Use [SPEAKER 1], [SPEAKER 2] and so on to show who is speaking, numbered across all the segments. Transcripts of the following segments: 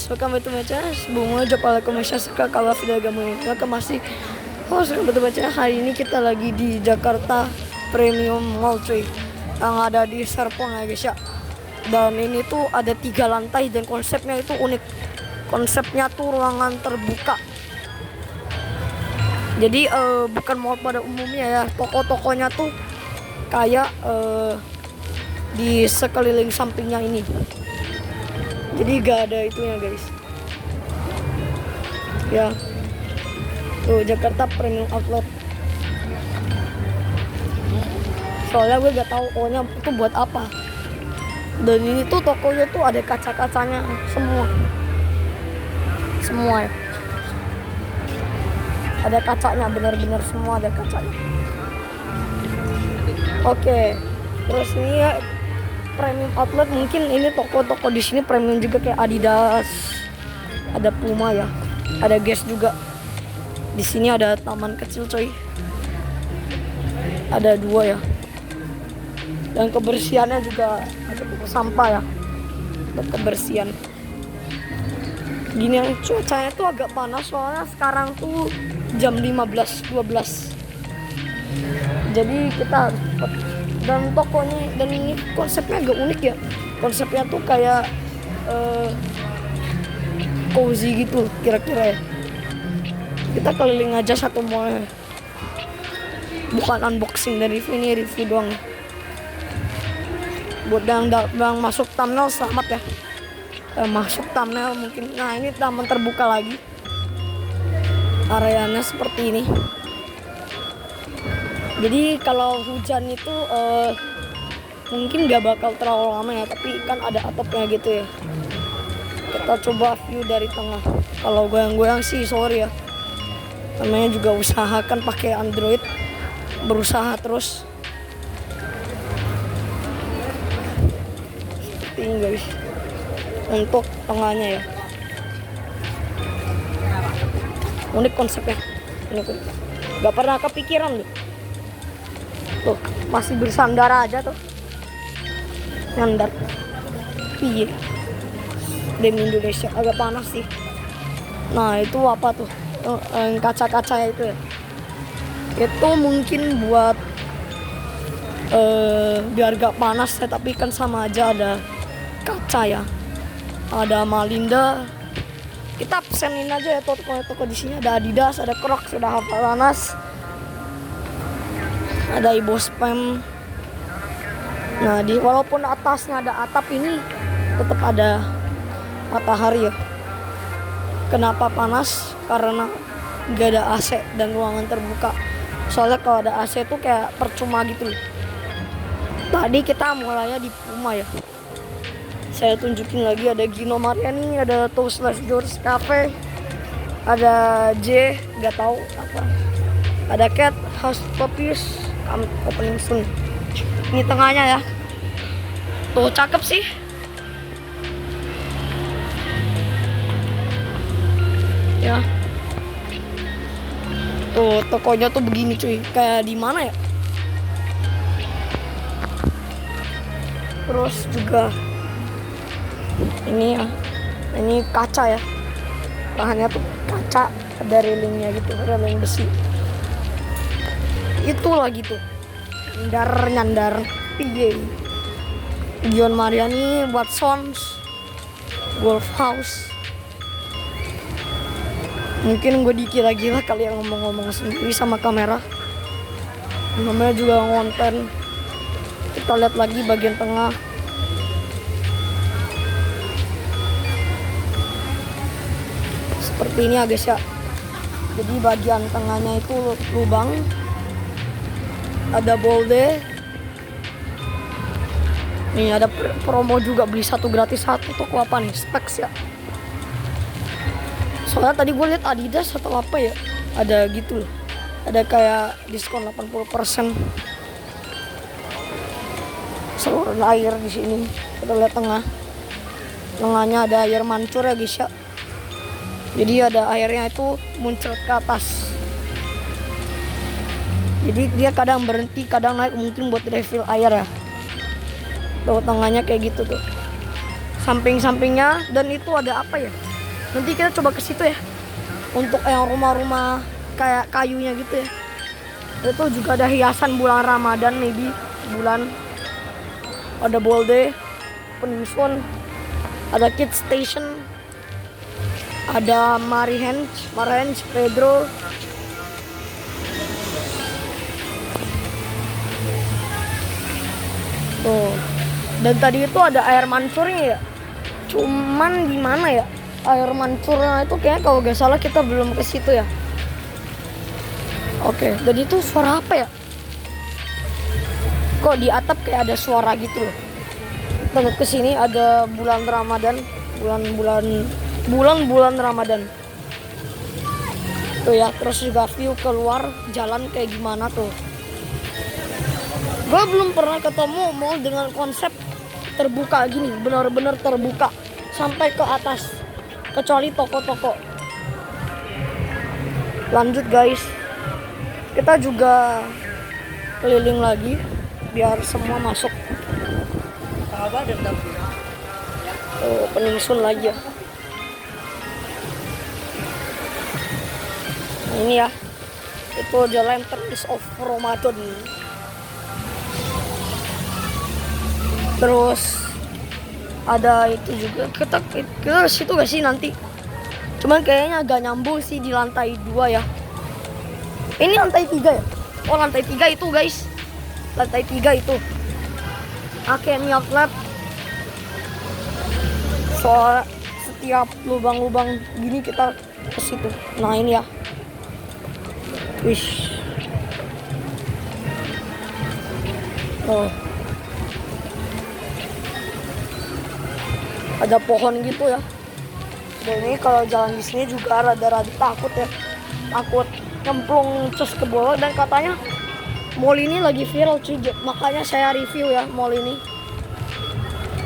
[SPEAKER 1] welcome back to my channel. Sebelumnya jumpa lagi suka kalau video kamu welcome masih host betul baca. Hari ini kita lagi di Jakarta Premium Mall cuy, yang ada di Serpong ya guys ya. Dan ini tuh ada 3 lantai dan konsepnya itu unik. Konsepnya tuh ruangan terbuka. Jadi bukan mall pada umumnya ya. Toko-tokonya tuh kayak di sekeliling sampingnya ini. Jadi gak ada itunya guys. Ya. Tuh Jakarta Premium Outlet. Soalnya gue gak tahu pokoknya itu buat apa. Dan ini tuh tokonya tuh ada kaca-kacanya semua. Semua ya. Ada kacanya, benar-benar semua ada kacanya. Oke. Terus ini ya Premium Outlet, mungkin ini toko-toko di sini premium juga kayak Adidas, ada Puma ya, ada Guess juga. Di sini ada taman kecil coy, ada 2 ya. Dan kebersihannya juga ada sampah ya, buat kebersihan. Gini yang cuacanya tuh agak panas soalnya sekarang tuh jam 15.12. Jadi kita harus cepat. Dan tokonya, dan ini konsepnya agak unik ya. Konsepnya tuh kayak cozy gitu kira-kira ya. Kita keliling aja satu mall. Bukan unboxing dan review, ini review doang. Buat yang masuk thumbnail selamat ya. Masuk thumbnail mungkin. Nah ini taman terbuka lagi. Areanya seperti ini. Jadi kalau hujan itu mungkin gak bakal terlalu lama ya, tapi kan ada atapnya gitu ya. Kita coba view dari tengah. Kalau goyang-goyang sih sorry ya. Namanya juga usahakan pakai Android, berusaha terus. Seperti ini guys. Untuk tengahnya ya. Unik konsepnya. Unik. Gak pernah kepikiran loh. Tuh, masih bersandar aja tuh. Nyandar. Iya. Demi Indonesia agak panas sih. Nah, itu apa tuh? Yang kaca-kaca itu ya. Itu mungkin buat biar gak panas ya, tapi kan sama aja ada kaca ya. Ada Malinda. Kita pesenin aja ya toko-toko di sini, ada Adidas, ada Crocs, ada Havaianas. Ada Ibo Spam. Nah, walaupun atasnya ada atap ini tetap ada matahari ya. Kenapa panas? Karena gak ada AC dan ruangan terbuka. Soalnya kalau ada AC tuh kayak percuma gitu. Tadi kita mulainya di Puma ya. Saya tunjukin lagi, ada Gino Mariani, ada Toastlash George Cafe, ada J, gak tahu apa. Ada Cat House Puppies. Opening soon. Ini tengahnya ya. Tuh cakep sih. Ya. Tuh tokonya tuh begini cuy. Kayak di mana ya? Terus juga ini ya. Ini kaca ya. Bahannya tuh kaca, ada railingnya gitu, railing besi. Itu lagi tuh nyandar piye. John Mariani, Watsons, Golf House. Mungkin gue dikira-kira kali yang ngomong-ngomong sendiri sama kamera. Namanya juga ngonten. Kita lihat lagi bagian tengah. Seperti ini ya guys ya. Jadi bagian tengahnya itu lubang. Ada bolde. Nih ada promo juga, beli 1 gratis 1. Toko apa nih? Specs ya. Soalnya tadi gue lihat Adidas atau apa ya. Ada gitu loh. Ada kayak diskon 80%. Saluran air di sini. Kita lihat tengah. Tengahnya ada air mancur ya guys ya. Jadi ada airnya itu muncul ke atas. Jadi dia kadang berhenti, kadang naik, mungkin buat refill air ya. Tuh tengahnya kayak gitu tuh. Samping-sampingnya, dan itu ada apa ya? Nanti kita coba ke situ ya. Untuk yang rumah-rumah kayak kayunya gitu ya. Itu juga ada hiasan bulan Ramadan, maybe bulan, ada Bolde, Peningsun, ada Kids Station, ada Marihenj, Pedro. Tuh. Dan tadi itu ada air mancurnya ya. Cuman gimana ya? Air mancurnya itu kayaknya kalau gak salah kita belum ke situ ya. Oke, jadi itu suara apa ya? Kok di atap kayak ada suara gitu loh. Kita lihat ke sini ada bulan Ramadan, bulan Ramadan. Tuh ya, terus juga view keluar jalan kayak gimana tuh. Gue belum pernah ketemu mall dengan konsep terbuka gini, benar-benar terbuka sampai ke atas, kecuali toko-toko. Lanjut guys, kita juga keliling lagi biar semua masuk. Peningsun lagi ya. Nah, ini ya, itu The Lanterns of Ramadan. Terus ada itu juga, kita ke situ gak sih nanti? Cuman kayaknya agak nyambung sih di lantai 2 ya. Ini lantai 3 ya? Oh lantai 3 itu guys. Lantai 3 itu Academy of Lab. Soal setiap lubang-lubang gini kita ke situ. Nah ini ya. Wish. Oh. Ada pohon gitu ya. Dan ini kalau jalan di sini juga rada-rada takut ya. Takut nyemplung terus ke bawah, dan katanya mall ini lagi viral cuy. Makanya saya review ya mall ini.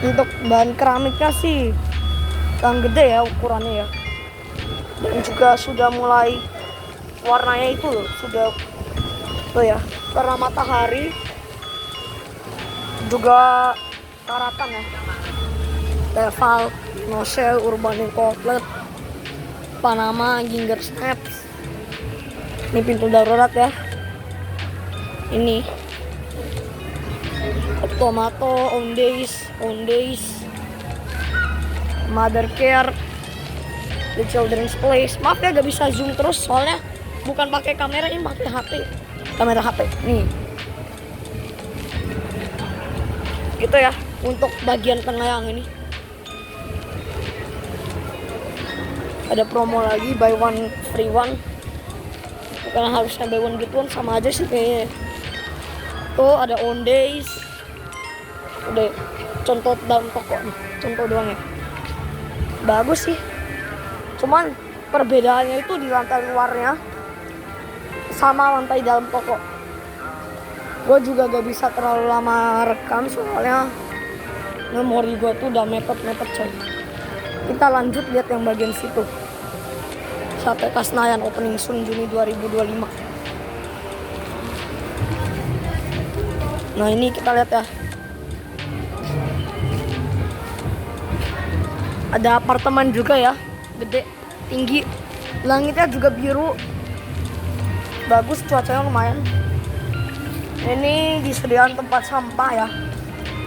[SPEAKER 1] Untuk bahan keramiknya sih yang gede ya ukurannya ya. Dan juga sudah mulai warnanya itu loh, sudah tuh ya, karena matahari juga karatan ya. Teval, Nosel, Urban Incorporated, Panama, Ginger Snaps. Ini pintu darurat ya. Ini Tomato, Owndays, Mother Care, The Children's Place. Maaf ya gak bisa zoom terus soalnya bukan pakai kamera, ini pakai HP. Kamera HP. Nih. Gitu ya untuk bagian tengah yang ini. Ada promo lagi, buy one free one. Bukan harusnya buy one get one, sama aja sih kayaknya. Tuh ada Owndays. Udah contoh dalam toko nih, contoh doang ya. Bagus sih. Cuman perbedaannya itu di lantai luarnya sama lantai dalam toko. Gue juga gak bisa terlalu lama rekam soalnya memori gue tuh udah mepet-mepet coy. Kita lanjut lihat yang bagian situ. Sate Kasnayan opening soon Juni 2025. Nah ini kita lihat ya. Ada apartemen juga ya, gede, tinggi. Langitnya juga biru. Bagus, cuacanya lumayan. Ini disediakan tempat sampah ya.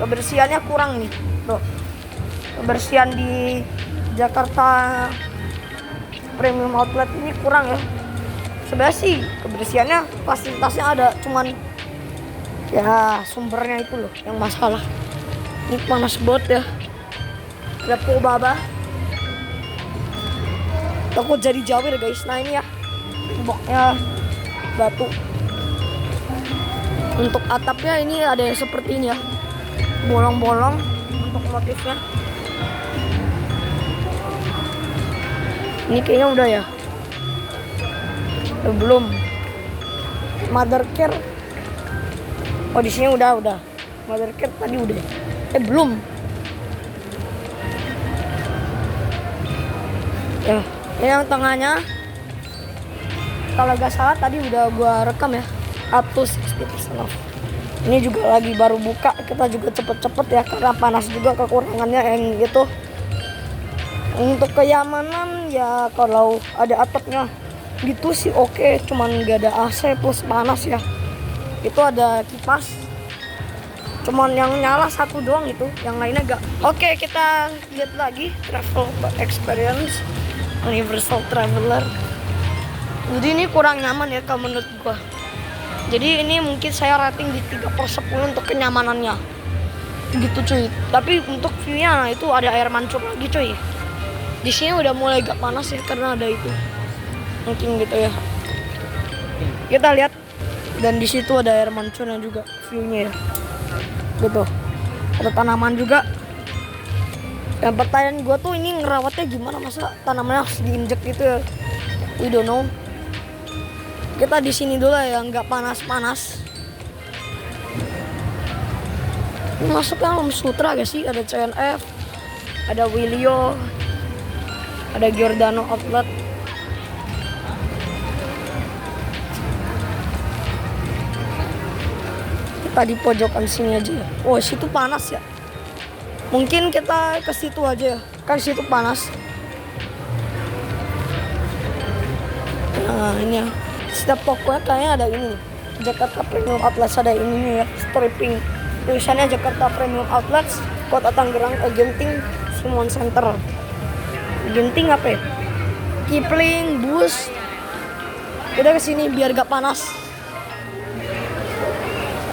[SPEAKER 1] Kebersihannya kurang nih, tuh. Kebersihan di Jakarta Premium Outlet ini kurang ya. Sebenarnya sih kebersihannya, fasilitasnya ada, cuman ya sumbernya itu loh yang masalah. Ini panas banget ya. Lepo baba. Takut jadi jawir guys. Nah ini ya temboknya batu. Untuk atapnya ini ada yang seperti ini ya, bolong-bolong untuk motifnya. Ini kayaknya udah ya. Belum. Mother Care. Oh di sini udah. Mother Care tadi udah. Belum. Ya, ini yang tengahnya. Kalau gak salah tadi udah gua rekam ya. Up to 60% off. Ini juga lagi baru buka. Kita juga cepet-cepet ya karena panas juga, kekurangannya yang gitu. Untuk kenyamanan ya kalau ada atapnya gitu sih oke, cuman nggak ada AC plus panas ya. Itu ada kipas, cuman yang nyala satu doang itu, yang lainnya enggak. Oke, kita lihat lagi travel experience Universal Traveler. Jadi ini kurang nyaman ya kalau menurut gua. Jadi ini mungkin saya rating di 3/10 untuk kenyamanannya. Gitu cuy. Tapi untuk view-nya nah, itu ada air mancur lagi cuy. Di sini udah mulai agak panas ya karena ada itu. Mungkin gitu ya. Kita lihat, dan di situ ada air mancurnya juga view-nya ya. Gitu. Ada tanaman juga. Yang pertanyaan gue tuh ini ngerawatnya gimana, masa tanamannya harus diinjek gitu ya? We don't know. Kita di sini dulu ya, nggak panas-panas. Ini masuknya Alam Sutra gak sih? Ada CNF, ada Willio, ada Giordano Outlet. Kita di pojokan sini aja ya. Oh, situ panas ya. Mungkin kita ke situ aja ya. Kan situ panas. Nah, ini ya. Setiap tokonya kayaknya ada ini. Jakarta Premium Outlets ada ini nih ya. Stripping. Tulisannya Jakarta Premium Outlets, Kota Tangerang, Genting, Simon Center. Genting apa ya? Kipling, Bus. Kita kesini biar gak panas.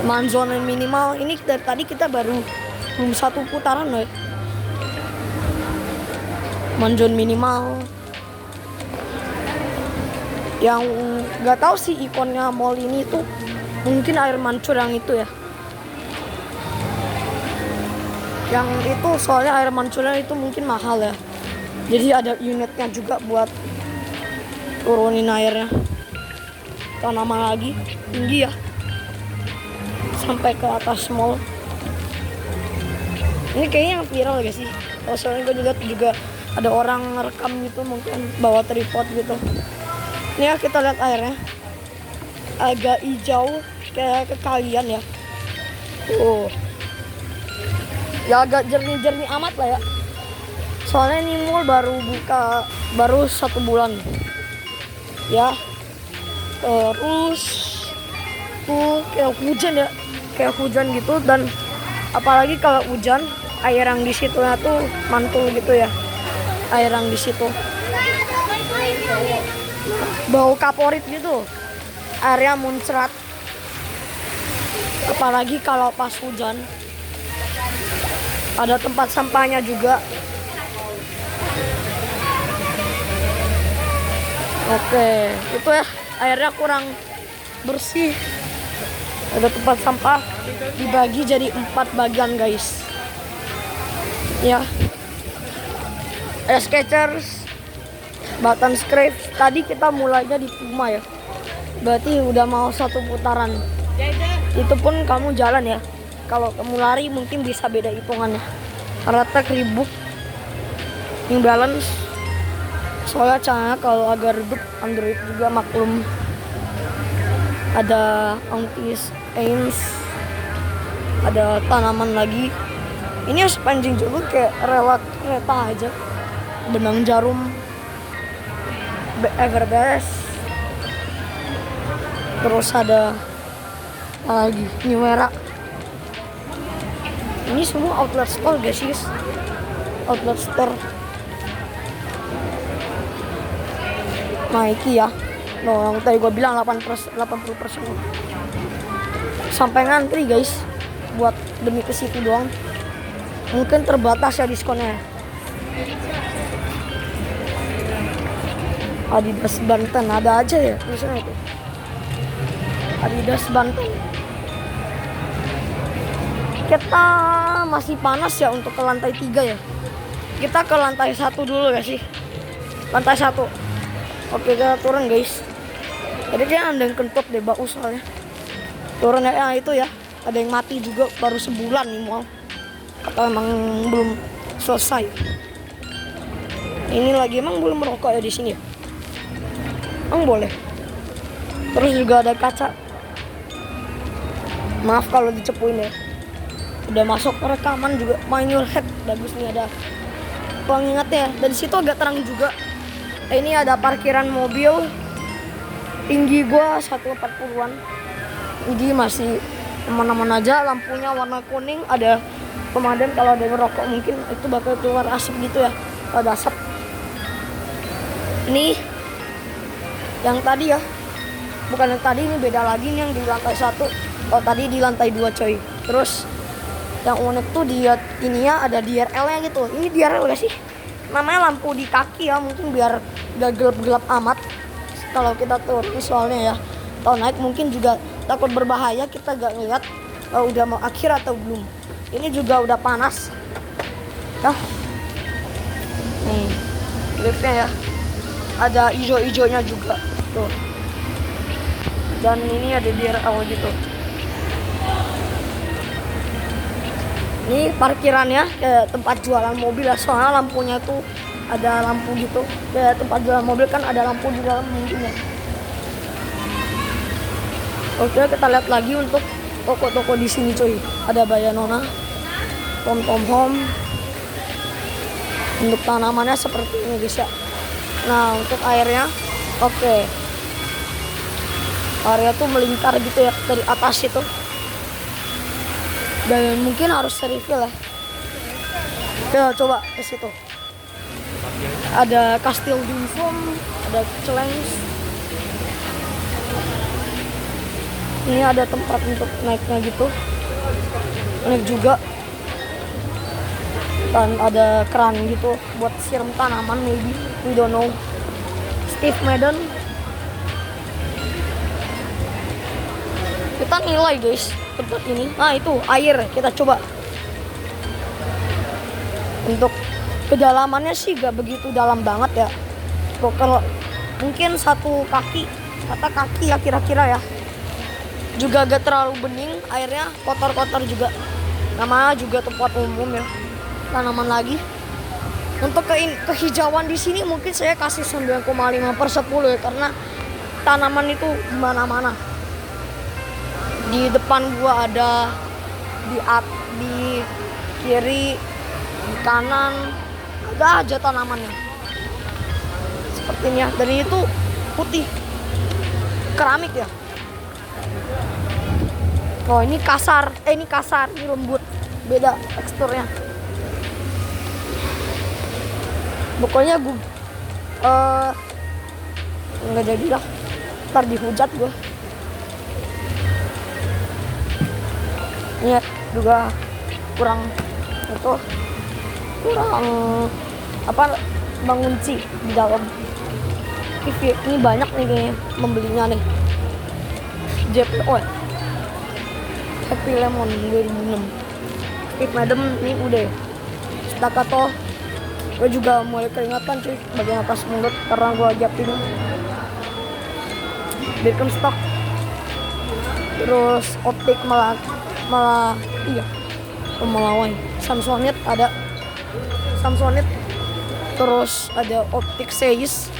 [SPEAKER 1] Manzone minimal. Ini dari tadi kita belum satu putaran loh. Manzone minimal. Yang nggak tahu sih ikonnya mall ini tuh mungkin air mancur yang itu ya. Yang itu soalnya air mancurnya itu mungkin mahal ya. Jadi ada unitnya juga buat turunin airnya. Tanaman lagi tinggi ya. Sampai ke atas mall. Ini kayaknya yang viral gak sih? Oh, soalnya gue juga ada orang rekam gitu, mungkin bawa tripod gitu. Ini ya, kita lihat airnya. Agak hijau kayak kekalian ya. Tuh. Ya agak jernih-jernih amat lah ya. Soalnya ini mall baru buka baru 1 bulan. Ya. Terus tuh kayak hujan ya. Kayak hujan gitu, dan apalagi kalau hujan air yang di situnya tuh mantul gitu ya. Air yang di situ. Bau kaporit gitu, airnya muncrat. Apalagi kalau pas hujan. Ada tempat sampahnya juga. Oke, itu ya, airnya kurang bersih. Ada tempat sampah dibagi jadi 4 bagian guys. Ya, Skechers, Button Scrape. Tadi kita mulainya di Puma ya. Berarti udah mau 1 putaran. Itu pun kamu jalan ya. Kalau kamu lari mungkin bisa beda hitungannya. Retek, Reebok, New Balance. Soalnya caranya kalau agak redup, Android juga maklum. Ada Antis, Ains. Ada tanaman lagi. Ini sepanjang juga kayak rela kereta aja. Benang jarum, Everbest. Terus ada apa lagi? New Era. Ini semua outlet store guys. Outlet store. Nike ya. No, yang tadi gue bilang 80%. Sampai ngantri guys buat demi ke situ doang. Mungkin terbatas ya diskonnya. Adidas Banten ada aja ya tulisannya itu. Adidas Banten. Kita masih panas ya untuk ke lantai 3 ya. Kita ke lantai 1 dulu ya sih. Lantai 1. Oke, kita turun guys. Jadi kayak ada yang kentut deh bau soalnya. Turun ya itu ya. Ada yang mati juga baru sebulan nih mall. Atau emang belum selesai. Ini lagi emang belum merokok ya di sini ya. Emang boleh. Terus juga ada kaca. Maaf kalau dicepuin ya. Udah masuk rekaman juga. Mind Your Head bagus nih, ada pengingatnya. Dan di situ agak terang juga. Ini ada parkiran mobil. Tinggi gua 140-an. Tinggi masih aman-aman aja. Lampunya warna kuning. Ada pemadam kalau ada ngerokok mungkin itu bakal keluar asap gitu ya. Ada asap. Ini yang tadi ya. Bukan yang tadi, ini beda lagi nih, yang di lantai 1. Oh tadi di lantai 2 coy. Terus yang unik tuh dia ini ya, ada DRL nya gitu. Ini DRL gak sih? Namanya lampu di kaki ya, mungkin biar gak gelap-gelap amat kalau kita turun soalnya ya. Kalau naik mungkin juga takut berbahaya, kita gak ngeliat udah mau akhir atau belum. Ini juga udah panas. Nah, nih liftnya ya, ada hijau-hijaunya juga tuh. Dan ini ada DRL gitu. Ini parkirannya kayak tempat jualan mobil ya, soalnya lampunya tuh ada lampu gitu. Kayak tempat jualan mobil kan ada lampu di dalam mungkin ya. Oke, kita lihat lagi untuk toko-toko di sini coy. Ada Bayanona, Tom Home. Untuk tanamannya seperti ini guys ya. Nah, untuk airnya, oke. Area tuh melingkar gitu ya dari atas itu. Dan mungkin harus refill ya. Ya coba ke situ. Ada Kastil Dunfom, ada Challenge. Ini ada tempat untuk naiknya gitu. Naik juga. Dan ada keran gitu buat siram tanaman maybe, we don't know. Steve Madden. Kita nilai guys tempat ini. Nah itu air, kita coba. Untuk kedalamannya sih gak begitu dalam banget ya. Tuh, kalau mungkin satu kaki, kata kaki ya kira-kira ya. Juga gak terlalu bening, airnya kotor-kotor juga. Namanya juga tempat umum ya. Tanaman lagi. Untuk kehijauan di sini mungkin saya kasih 9,5/10 ya, karena tanaman itu di mana-mana. Di depan gua ada, di kiri, di kanan, ada aja tanamannya. Seperti ini ya. Dan itu putih, keramik ya. Oh ini kasar, ini lembut, beda teksturnya. Pokoknya gue nggak jadi lah, ntar dihujat gue. Ini juga kurang apa mengunci di dalam. Ini banyak nih kayaknya membelinya nih. JPO ya? Happy Lemon 2006. Steve Madden ini udah. Staccato. Gue juga mulai keringatan cuy bagian atas mulut karena gue japin. Birkenstock. Terus optik malah iya melawai. Samsonite ada Samsonite. Terus ada optik Zeiss.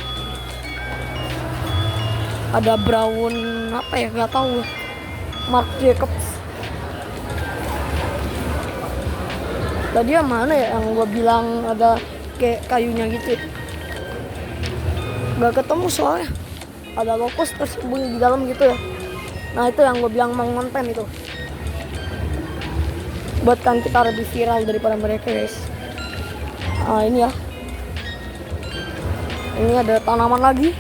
[SPEAKER 1] Ada brown apa ya nggak tahu. Marc Jacobs. Tadi yang mana ya yang gue bilang ada kayak kayunya gitu. Gak ketemu soalnya. Ada lokus tersembunyi di dalam gitu ya. Nah itu yang gue bilang mau ngonten itu. Buatkan kita lebih viral daripada mereka guys. Nah ini ya. Ini ada tanaman lagi.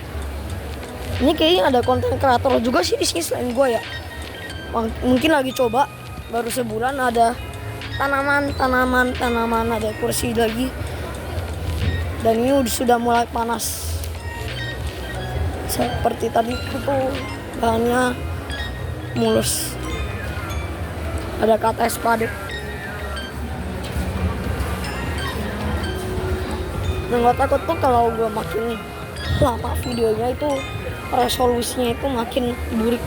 [SPEAKER 1] Ini kayaknya ada konten kreator juga sih di sini selain gue ya. Mungkin lagi coba baru sebulan. Ada tanaman, ada kursi lagi. Dan ini sudah mulai panas. Seperti tadi itu bahannya mulus. Ada kata spade. Dan gue takut tuh kalau gue makin lama videonya itu resolusinya itu makin buruk.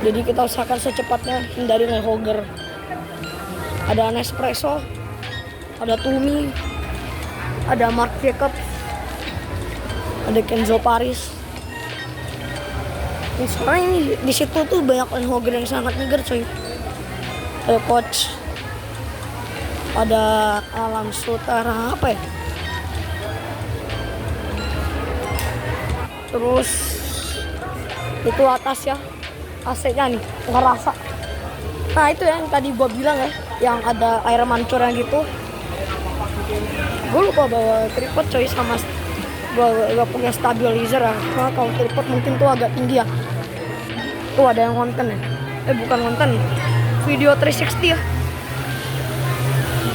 [SPEAKER 1] Jadi kita usahakan secepatnya hindari ngehoger. Ada Nespresso, ada Tumi, ada Marc Jacobs, ada Kenzo Paris. Soalnya ini di situ tuh banyak ngehoger yang sangat ngeger coy. Ada Coach. ada alam sutera apa ya, terus itu atas ya AC-nya nih ngerasa. Nah itu yang tadi gua bilang ya, yang ada air mancurnya gitu. Gue lupa bawa tripod coy, sama gue gak punya stabilizer ya. Nah kalau tripod mungkin tuh agak tinggi ya. Tuh ada yang konten ya, bukan konten, video 360 ya.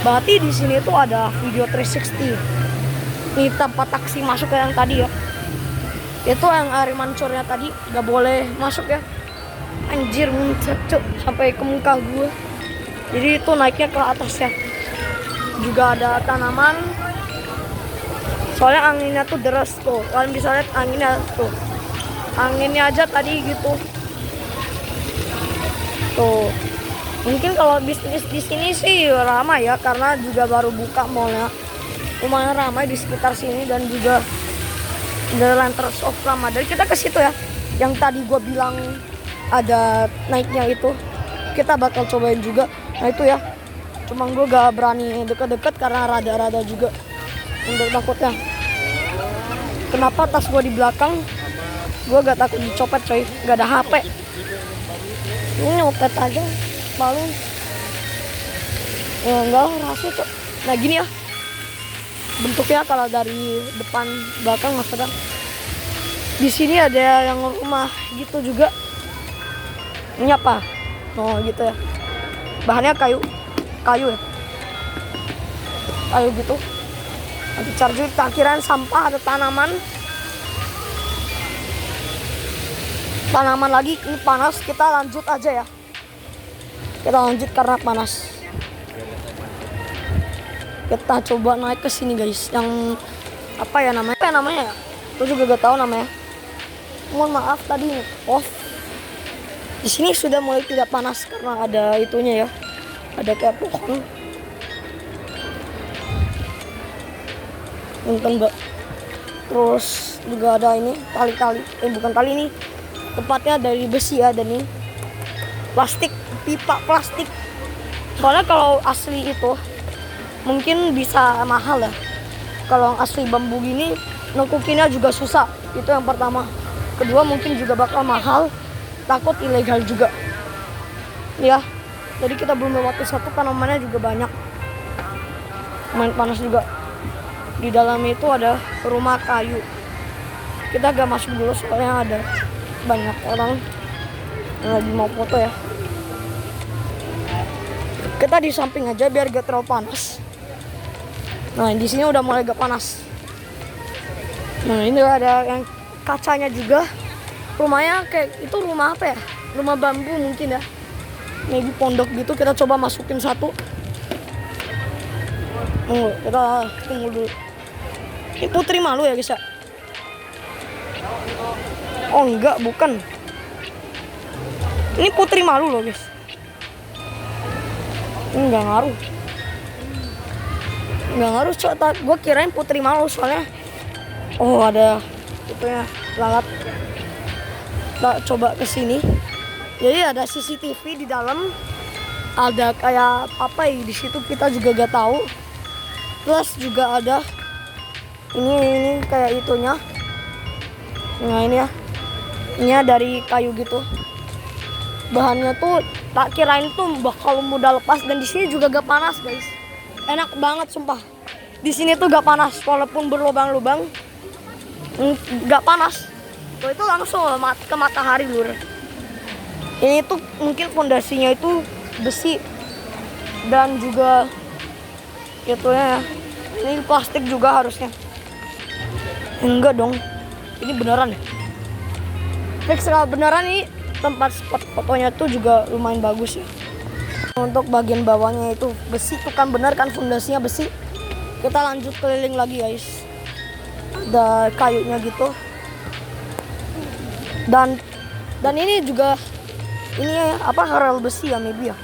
[SPEAKER 1] Berarti di sini tuh ada video 360. Ini tempat taksi masuk yang tadi ya. Itu yang air mancurnya tadi gak boleh masuk ya. Anjir muncrat cuk sampai ke muka gue. Jadi itu naiknya ke atas ya. Juga ada tanaman. Soalnya anginnya tuh deras tuh. Kalian bisa lihat anginnya tuh. Anginnya aja tadi gitu. Tuh. Mungkin kalau bisnis di sini sih ramai ya, karena juga baru buka mallnya. Lumayan ramai di sekitar sini, dan juga The Lanterns of Ramadan. Kita ke situ ya. Yang tadi gue bilang ada naiknya itu. Kita bakal cobain juga. Nah itu ya. Cuma gue gak berani deket-deket karena rada-rada juga untuk takutnya. Kenapa tas gue di belakang? Gue gak takut dicopet coy. Gak ada HP. Ini nyopet aja balon. Ya enggak lah, rahasia cok. Nah gini ya bentuknya kalau dari depan belakang maksudnya. Di sini ada yang rumah gitu juga. Ini apa? Oh gitu ya. Bahannya kayu ya. Kayu gitu. Nanti charger, takkiran sampah, ada tanaman lagi. Ini panas, kita lanjut aja ya. Kita lanjut karena panas. Kita coba naik ke sini guys. Yang apa ya namanya? Apa namanya ya? Aku juga gak tahu namanya. Mohon maaf tadi off. Di sini sudah mulai tidak panas karena ada itunya ya. Ada kayak pohon. Untung enggak. Terus juga ada ini tali-tali. Bukan tali ini. Tempatnya dari besi ya, dan ini plastik, pipa plastik. Soalnya kalau asli itu mungkin bisa mahal ya. Kalau yang asli bambu gini nekukinnya juga susah. Itu yang pertama. Kedua mungkin juga bakal mahal. Takut ilegal juga. Ya. Jadi kita belum lewat ke satu, tanamannya juga banyak. Main panas juga. Di dalam itu ada rumah kayu. Kita gak masuk dulu soalnya ada banyak orang yang lagi mau foto ya. Kita di samping aja biar gak terlalu panas. Nah di sini udah mulai gak panas. Nah ini ada yang kacanya juga. Rumahnya kayak itu rumah apa ya? Rumah bambu mungkin ya. Maybe pondok gitu. Kita coba masukin satu. Kita tunggu dulu. Ini putri malu ya guys ya? Oh enggak, bukan. Ini putri malu loh guys. Ini enggak ngaruh. Enggak ngaruh, gue kirain putri malu soalnya. Oh ada itunya lalat. Kita coba ke sini. Jadi ada CCTV di dalam. Ada kayak apa ya di situ, kita juga gak tahu. Plus juga ada ini kayak itunya. Nah ini ya. Ini dari kayu gitu. Bahannya tuh tak kirain tuh bakal mudah lepas, dan di sini juga gak panas guys. Enak banget sumpah. Di sini tuh gak panas walaupun berlubang-lubang. Gak panas. Tuh itu langsung ke matahari lur. Ini tuh mungkin fondasinya itu besi dan juga itunya ya. Ini plastik juga harusnya. Enggak dong. Ini beneran ya. Fix kalau beneran ini tempat spot fotonya tuh juga lumayan bagus ya. Untuk bagian bawahnya itu besi tuh kan, bener kan fondasinya besi. Kita lanjut keliling lagi guys. Ada kayunya gitu. Dan ini juga ini apa, rel besi ya maybe ya.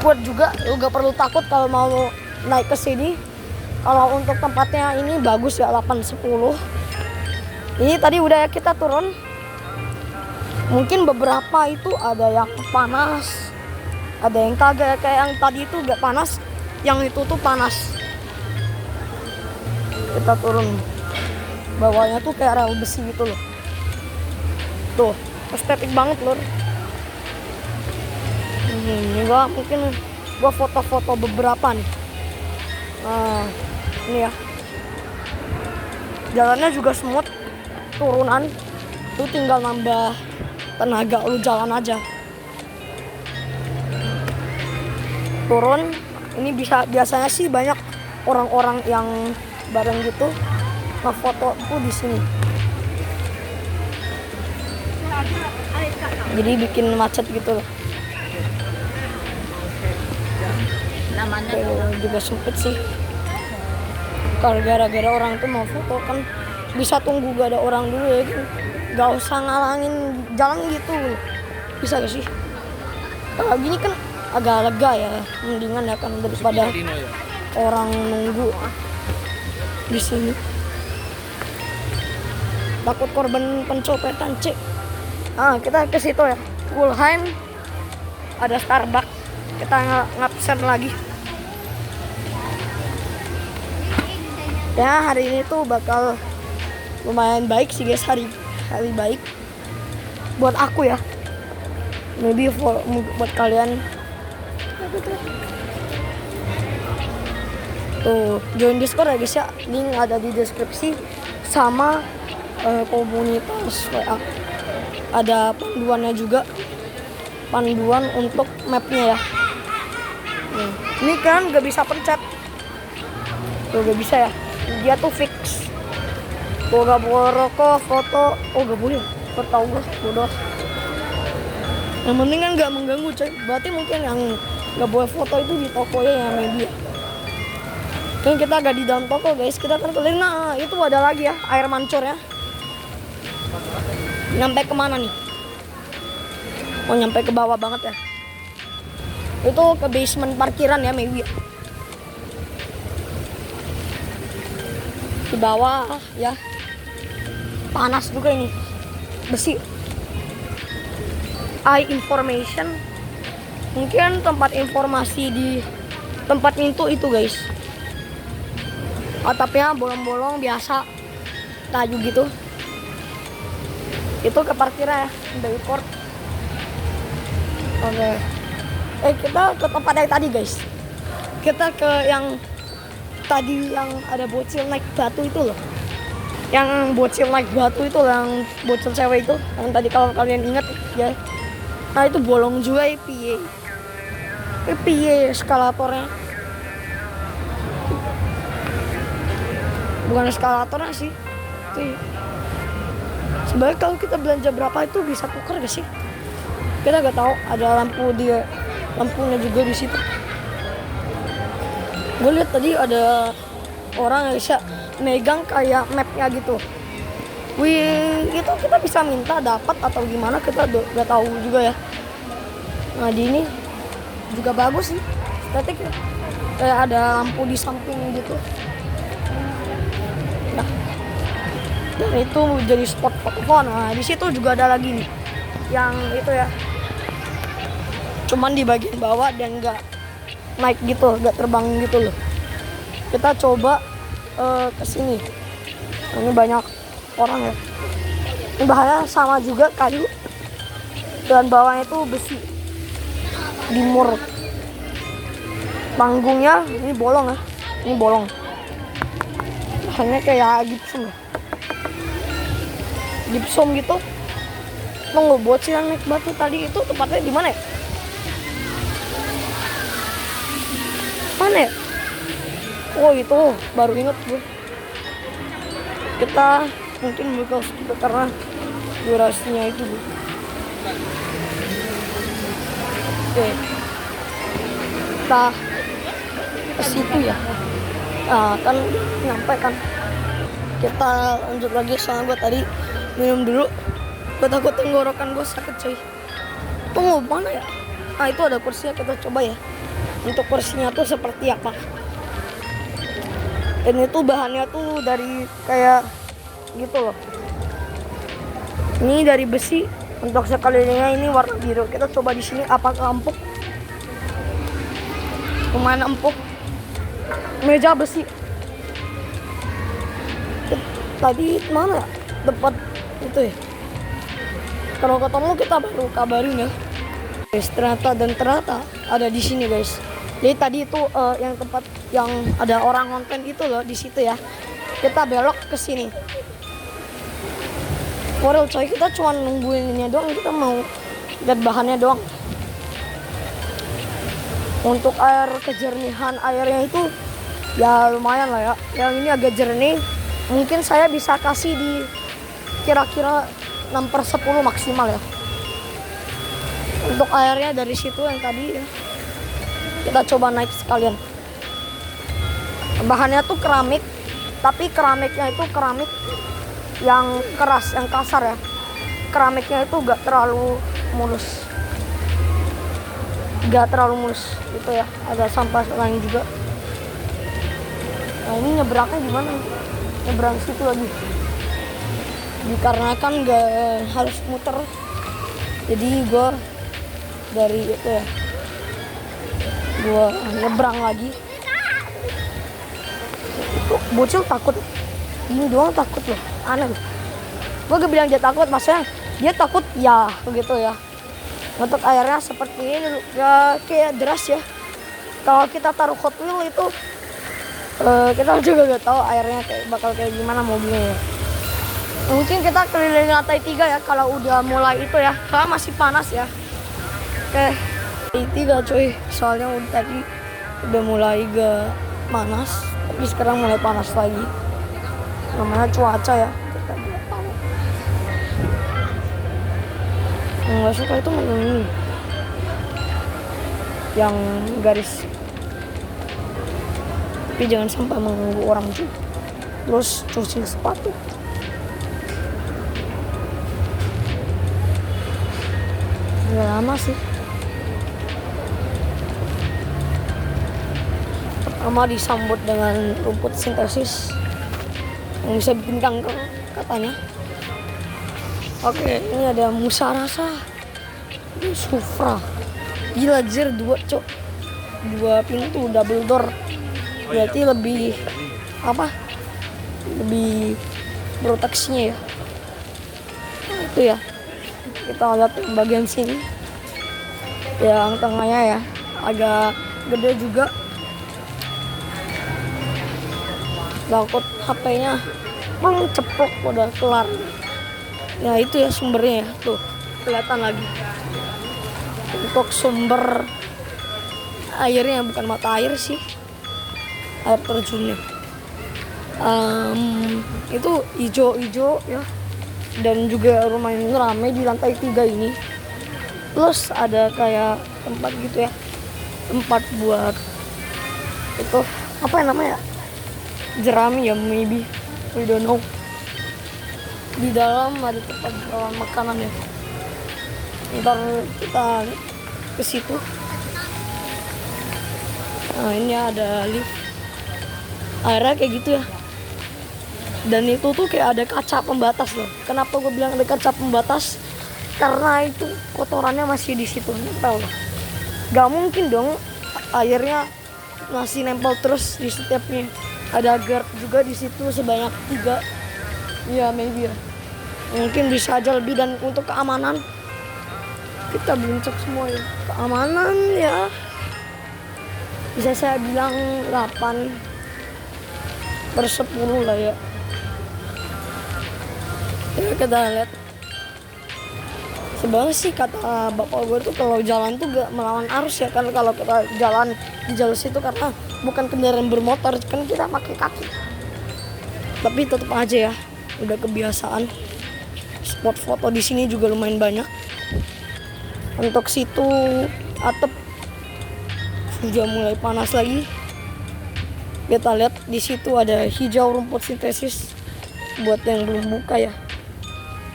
[SPEAKER 1] Kuat juga, lu gak perlu takut kalau mau naik ke sini. Kalau untuk tempatnya ini bagus ya, 8-10. Ini tadi udah kita turun. Mungkin beberapa itu ada yang panas, Ada yang kagak, kayak yang tadi itu gak panas, yang itu tuh panas. Kita turun, bawahnya tuh kayak rel besi gitu loh. Tuh, estetik banget lor. Ini gua foto-foto beberapa nih. Nah, ini ya. Jalannya juga smooth, turunan. Lu tinggal nambah tenaga, lu jalan aja. Turun, ini biasanya sih banyak orang-orang yang bareng gitu ngefoto tuh di sini. Jadi bikin macet gitu loh. Juga sempit sih. Kalau gara-gara orang tuh mau foto kan bisa tunggu gak ada orang dulu ya kan. Gak usah ngalangin jalan gitu. Bisa gak sih? Kalau gini kan agak lega ya, mendingan ya kan daripada orang nunggu di sini. Takut korban pencopetan cek. Kita ke situ ya. Gulheim, ada Starbucks. Kita ngabsen lagi. Ya hari ini tuh bakal lumayan baik sih guys, hari baik buat aku ya. Maybe buat kalian. Tuh, join Discord ya guys ya. Link ada di deskripsi sama komunitas WA. Ada panduannya juga. Panduan untuk mapnya ya. Ini kan gak bisa pencet. Tuh gak bisa ya. Dia tuh fix. Tuh gak boleh rokok, foto. Oh gak boleh. Tau gue, bodoh. Yang penting kan gak mengganggu coy. Berarti mungkin yang gak boleh foto itu di tokonya ya maybe ya. Kan kita agak di dalam toko guys. Kita kan keliling. Nah itu ada lagi ya air mancur ya. Nyampe kemana nih? Oh nyampe ke bawah banget ya. Itu ke basement parkiran ya maybe. Di bawah ya. Panas juga ini. Besi. Information. Mungkin tempat informasi di tempat pintu itu guys. Atapnya bolong-bolong biasa. Kayu gitu. Itu ke parkiran ya, dari court. Oke. Kita ke tempat yang tadi guys. Kita ke yang tadi yang ada bocil naik batu itu loh. Yang bocil naik batu itu loh, yang bocil cewek itu. Yang tadi kalau kalian ingat ya. Nah itu bolong juga ya piye eskalatornya. Bukan eskalatornya sih. Sebenarnya kalau kita belanja berapa itu bisa tuker gak sih? Kita gak tahu. Ada lampunya juga di situ. Gue lihat tadi ada orang yang bisa megang kayak mapnya gitu. Itu kita bisa minta dapat atau gimana, kita gak tahu juga ya. Nah di ini juga bagus sih, estetik ya. Kayak ada lampu di samping gitu. Nah, dan itu jadi spot foto. Nah di situ juga ada lagi nih, yang itu ya. Cuman di bagian bawah dan nggak naik gitu, nggak terbang gitu loh. Kita coba ke sini. Ini banyak orang ya. Ini bahaya, sama juga kayu. Dan bawahnya itu besi. Dimur. Panggungnya ini bolong ya. Ini bolong. Bahannya kayak gipsum ya. Gipsum gitu. Lo buat sih yang naik batu tadi itu tempatnya di mana ya? Mana ya? Oh itu baru inget gue. Kita mungkin bakal skip karena durasinya itu. Oke. Kita ke situ ya. Nah, kan nyampe kan. Kita lanjut lagi soalnya gue tadi minum dulu. Gue takut tenggorokan gue sakit coy. Tunggu mana ya? Nah itu ada kursinya, kita coba ya. Untuk kursinya tuh seperti apa? Ini tuh bahannya tuh dari kayak gitu loh. Ini dari besi. Untuk sekelilingnya ini warna biru. Kita coba di sini apakah empuk. lumayan empuk, meja besi. Tadi mana ya tempat itu ya, kalau ketemu kita baru kabarin ya guys. Ternyata ada di sini guys. Jadi tadi itu yang tempat yang ada orang nonton itu loh, di situ ya. Kita belok ke sini. Waduh coy, kita cuma nungguinnya doang, kita mau lihat bahannya doang. Untuk air kejernihan airnya itu ya lumayan lah ya. Yang ini agak jernih. Mungkin saya bisa kasih di kira-kira 6/10 maksimal ya. Untuk airnya dari situ yang tadi ya. Kita coba naik sekalian. Bahannya tuh keramik, tapi keramiknya itu keramik yang keras, yang kasar ya. Keramiknya itu gak terlalu mulus. Gitu ya. Ada sampah lain juga. Nah ini nyebrangnya gimana? Nyebrang situ lagi. Dikarenakan gak harus muter, jadi gue dari itu ya, gue nyebrang lagi. Bocil takut, ini doang takut loh, aneh loh. Gue gak bilang dia takut, maksudnya dia takut ya begitu ya. Untuk airnya seperti ini ya, kayak deras ya. Kalau kita taruh Hot Wheel itu kita juga gak tahu airnya bakal kayak gimana mobilnya ya. Mungkin kita keliling lantai 3 ya kalau udah mulai itu ya, karena masih panas ya. Oke, lantai 3 cuy, soalnya tadi udah mulai gak panas, tapi sekarang mulai panas lagi. Namanya cuaca ya, kita gak tahu. Yang gak suka itu ini yang garis, tapi jangan sampai mengganggu orang juga. Terus cuci sepatu. Gak lama sih. Pertama disambut dengan rumput sintesis yang bisa bikin kanker katanya. Oke, ini ada Musa Rasa, ini Supra. Gila jir, 2 cok, 2 pintu double door. Berarti lebih apa? Lebih proteksinya ya. Nah, itu ya. Kita lihat bagian sini. Yang tengahnya ya agak gede juga. Takut HP-nya ceplok udah kelar. Ya itu ya sumbernya ya. Tuh, kelihatan lagi. Untuk sumber airnya bukan mata air sih, air terjunnya. Itu hijau-hijau ya. Dan juga lumayan ramai di lantai 3 ini. Plus ada kayak tempat gitu ya, tempat buat itu apa yang namanya, jerami ya, maybe, we don't know. Di dalam ada tempat jualan makanan ya. Ntar kita ke situ. Nah ini ada lift, airnya kayak gitu ya. Dan itu tuh kayak ada kaca pembatas loh. Kenapa gue bilang ada kaca pembatas? Karena itu kotorannya masih di situ nempel loh. Gak mungkin dong airnya masih nempel terus di setiapnya. Ada guard juga di situ sebanyak 3. Ya maybe ya. Mungkin bisa aja lebih, dan untuk keamanan kita belum cek semua ya. Keamanan ya bisa saya bilang 8/10 lah ya. Ya kita lihat. Sebenarnya sih kata bapak gue tuh kalau jalan tuh gak melawan arus ya, kan kalau kita jalan di jalur situ karena bukan kendaraan bermotor, kan kita pakai kaki. Tapi tetap aja ya, udah kebiasaan. Spot foto di sini juga lumayan banyak. Untuk situ atap sudah mulai panas lagi. Kita lihat di situ ada hijau rumput sintesis buat yang belum buka ya.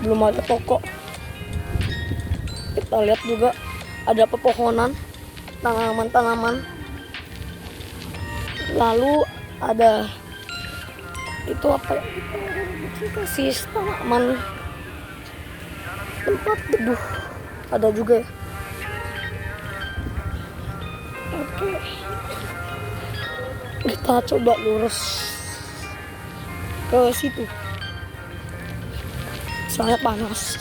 [SPEAKER 1] Belum ada toko. Kita lihat juga ada pepohonan, tanaman-tanaman. Lalu ada itu apa ya? Sintesis tanaman, tempat teduh ada juga ya. Oke. Kita coba lurus ke situ. Soalnya panas.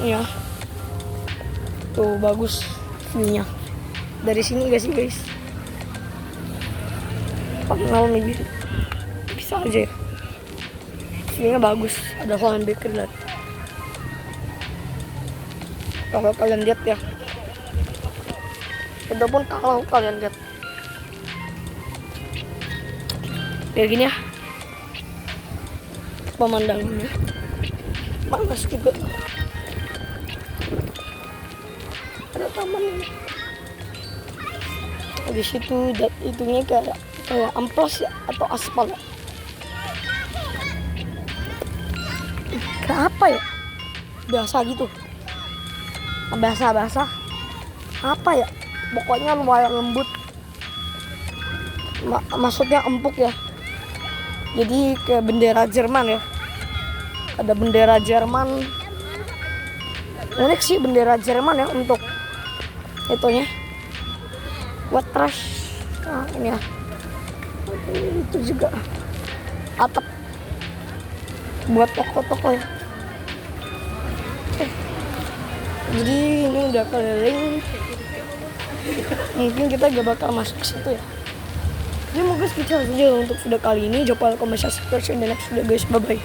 [SPEAKER 1] Ya. Tuh bagus view-nya. Dari sini gak sih guys? Panel nih bisa aja ya. View-nya bagus. Ada pohon bakery lihat. Kalau kalian lihat ya. Ataupun kalau kalian lihat. Kayak gini ya. Pemandangannya. Panas juga. Ada taman ini. Di situ itunya kayak amplas ya atau aspal ya. Kayak apa ya? Biasa gitu. Biasa apa ya? Pokoknya lumayan lembut. Maksudnya empuk ya. Jadi kayak bendera Jerman ya. Ada bendera Jerman. Unik sih bendera Jerman ya untuk itunya. Buat trash. Nah, ini ya. Itu juga atap buat toko-toko ya. Jadi ini udah keliling. Mungkin kita gak bakal masuk ke situ ya. Jadi mungkin sekitar saja untuk video kali ini. Jangan lupa like, comment, subscribe, dan next video guys. Bye bye.